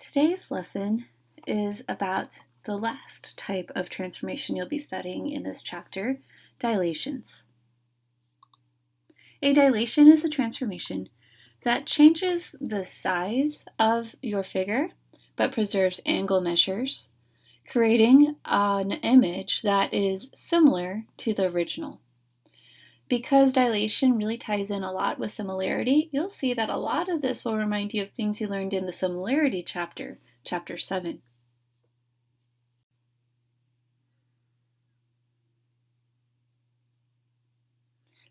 Today's lesson is about the last type of transformation you'll be studying in this chapter, dilations. A dilation is a transformation that changes the size of your figure but preserves angle measures, creating an image that is similar to the original. Because dilation really ties in a lot with similarity, you'll see that a lot of this will remind you of things you learned in the similarity chapter, chapter 7.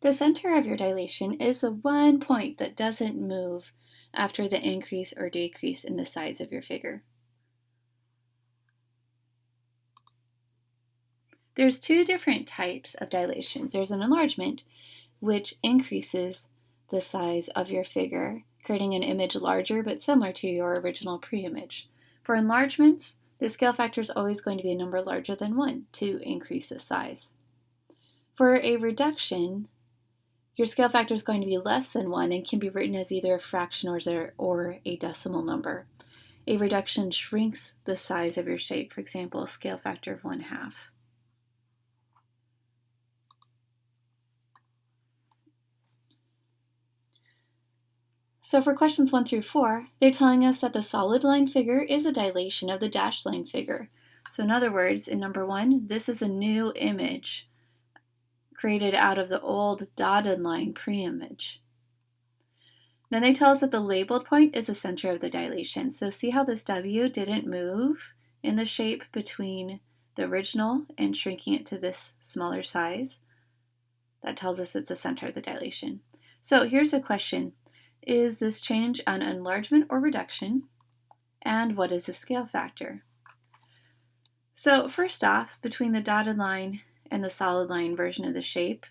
The center of your dilation is the one point that doesn't move after the increase or decrease in the size of your figure. There's two different types of dilations. There's an enlargement, which increases the size of your figure, creating an image larger but similar to your original pre-image. For enlargements, the scale factor is always going to be a number larger than 1 to increase the size. For a reduction, your scale factor is going to be less than 1 and can be written as either a fraction or a decimal number. A reduction shrinks the size of your shape, for example, a scale factor of 1/2. So for questions 1 through 4, they're telling us that the solid line figure is a dilation of the dashed line figure. So in other words, in number 1, this is a new image created out of the old dotted line pre-image. Then they tell us that the labeled point is the center of the dilation. So see how this W didn't move in the shape between the original and shrinking it to this smaller size? That tells us it's the center of the dilation. So here's a question. Is this change an enlargement or reduction? And what is the scale factor? So first off, between the dotted line and the solid line version of the shape,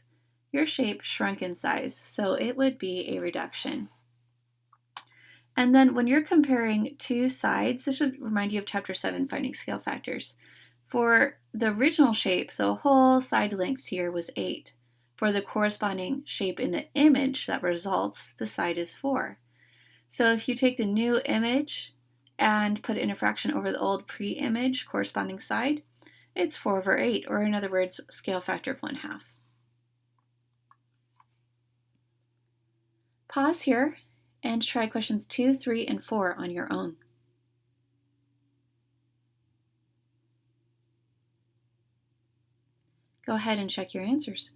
your shape shrunk in size, so it would be a reduction. And then when you're comparing two sides, this should remind you of chapter 7, finding scale factors. For the original shape, the whole side length here was 8. For the corresponding shape in the image that results, the side is 4. So if you take the new image and put it in a fraction over the old pre-image corresponding side, it's 4/8, or in other words, scale factor of 1/2. Pause here and try questions 2, 3, and 4 on your own. Go ahead and check your answers.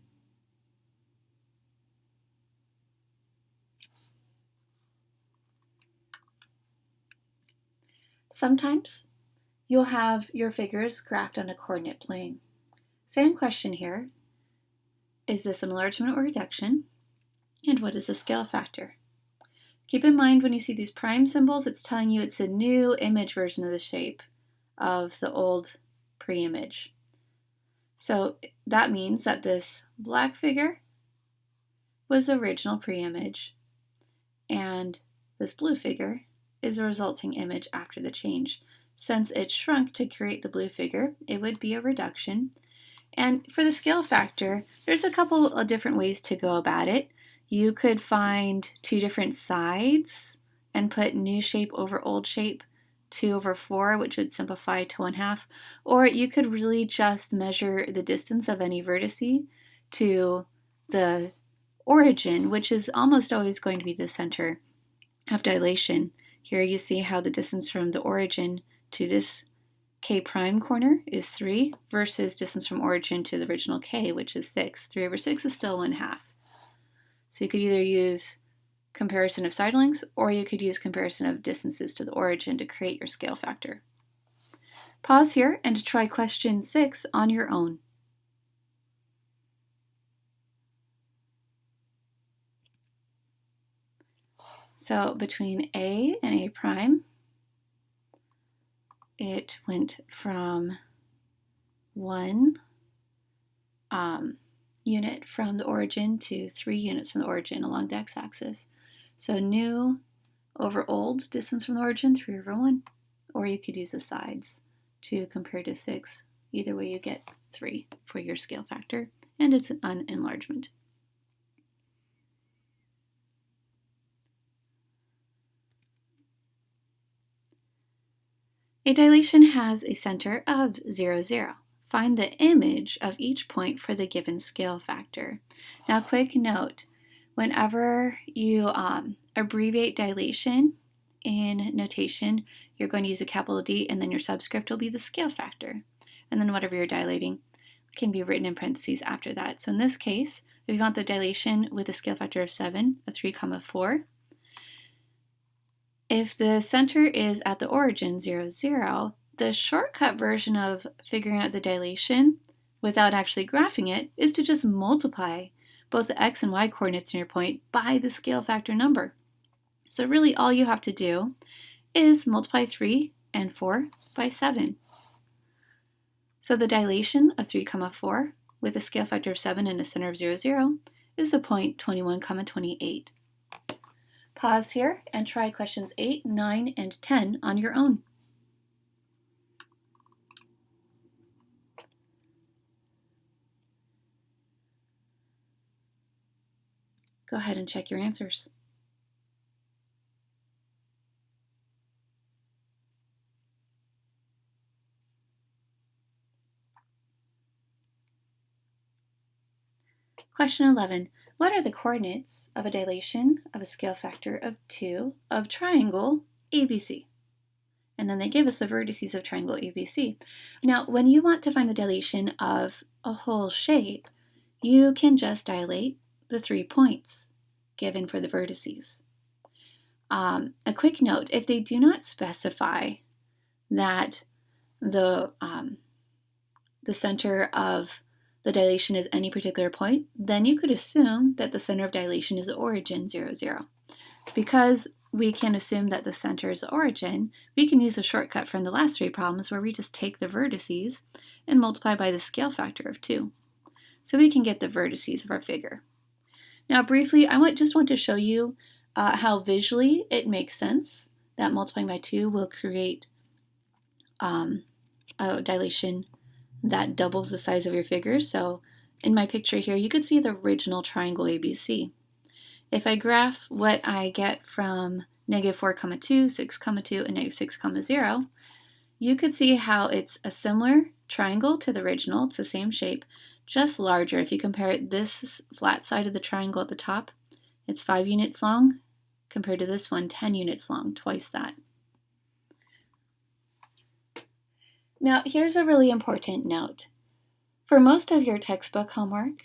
Sometimes you'll have your figures graphed on a coordinate plane. Same question here. Is this an enlargement or reduction? And what is the scale factor? Keep in mind when you see these prime symbols, it's telling you it's a new image version of the shape of the old pre-image. So that means that this black figure was the original pre-image, and this blue figure is a resulting image after the change. Since it shrunk to create the blue figure, it would be a reduction. And for the scale factor, there's a couple of different ways to go about it. You could find two different sides and put new shape over old shape, 2/4, which would simplify to 1/2. Or you could really just measure the distance of any vertice to the origin, which is almost always going to be the center of dilation. Here you see how the distance from the origin to this K prime corner is 3 versus distance from origin to the original K, which is 6. 3/6 is still 1/2. So you could either use comparison of side lengths or you could use comparison of distances to the origin to create your scale factor. Pause here and try question 6 on your own. So between A and A prime, it went from 1 unit from the origin to 3 units from the origin along the x-axis. So new over old, distance from the origin, 3/1, or you could use the sides to compare to 6. Either way you get 3 for your scale factor, and it's an enlargement. A dilation has a center of 0, 0. Find the image of each point for the given scale factor. Now, quick note, whenever you abbreviate dilation in notation, you're going to use a capital D, and then your subscript will be the scale factor. And then whatever you're dilating can be written in parentheses after that. So in this case, if we want the dilation with a scale factor of 7, a 3, 4, if the center is at the origin, 0, 0, the shortcut version of figuring out the dilation without actually graphing it is to just multiply both the x and y coordinates in your point by the scale factor number. So really all you have to do is multiply 3 and 4 by 7. So the dilation of 3, 4 with a scale factor of 7 and a center of 0, 0 is the point 21, 28. Pause here and try questions 8, 9, and 10 on your own. Go ahead and check your answers. Question 11. What are the coordinates of a dilation of a scale factor of 2 of triangle ABC? And then they give us the vertices of triangle ABC. Now, when you want to find the dilation of a whole shape, you can just dilate the 3 points given for the vertices. A quick note, if they do not specify that the center of the dilation is any particular point, then you could assume that the center of dilation is the origin, 0, 0. Because we can assume that the center is the origin, we can use a shortcut from the last 3 problems where we just take the vertices and multiply by the scale factor of 2. So we can get the vertices of our figure. Now briefly, I just want to show you how visually it makes sense that multiplying by 2 will create a dilation that doubles the size of your figure. So in my picture here, you could see the original triangle ABC. If I graph what I get from -4, 2, 6, 2, and -6, 0, you could see how it's a similar triangle to the original. It's the same shape, just larger. If you compare this flat side of the triangle at the top, it's 5 units long, compared to this one, 10 units long, twice that. Now, here's a really important note. For most of your textbook homework,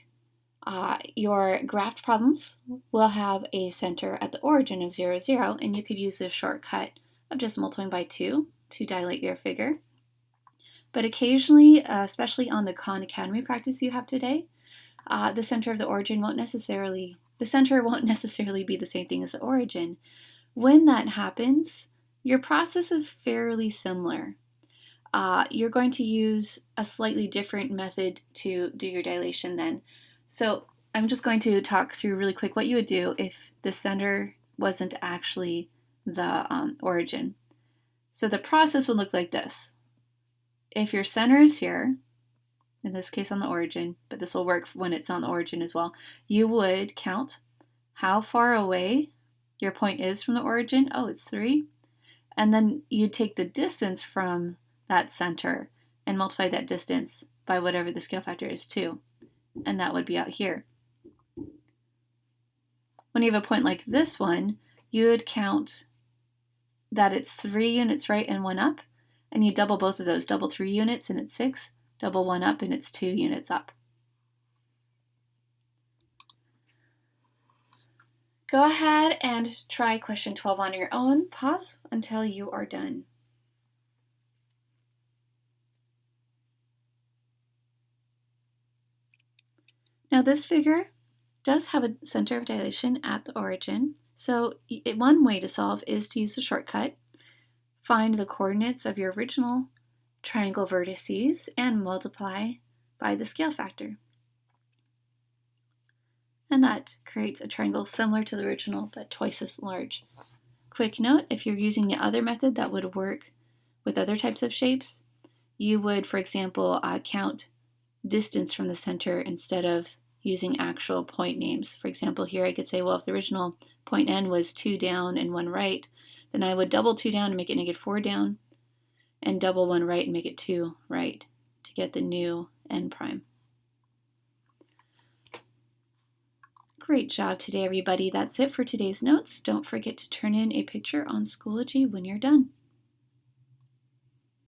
your graphed problems will have a center at the origin of 0, 0, and you could use this shortcut of just multiplying by 2 to dilate your figure. But occasionally, especially on the Khan Academy practice you have today, the center of the origin won't necessarily be the same thing as the origin. When that happens, your process is fairly similar. You're going to use a slightly different method to do your dilation then. So I'm just going to talk through really quick what you would do if the center wasn't actually the origin. So the process would look like this. If your center is here, in this case on the origin, but this will work when it's on the origin as well, you would count how far away your point is from the origin. Oh, it's 3. And then you'd take the distance from that center and multiply that distance by whatever the scale factor is, 2. And that would be out here. When you have a point like this one, you would count that it's 3 units right and 1 up, and you double both of those. Double 3 units and it's 6, double 1 up and it's 2 units up. Go ahead and try question 12 on your own. Pause until you are done. Now this figure does have a center of dilation at the origin, so one way to solve is to use the shortcut, find the coordinates of your original triangle vertices, and multiply by the scale factor. And that creates a triangle similar to the original, but twice as large. Quick note, if you're using the other method that would work with other types of shapes, you would, for example, count distance from the center instead of using actual point names. For example, here I could say, well, if the original point N was 2 down and 1 right, then I would double 2 down and make it -4 down, and double one right and make it 2 right to get the new n prime. Great job today, everybody. That's it for today's notes. Don't forget to turn in a picture on Schoology when you're done.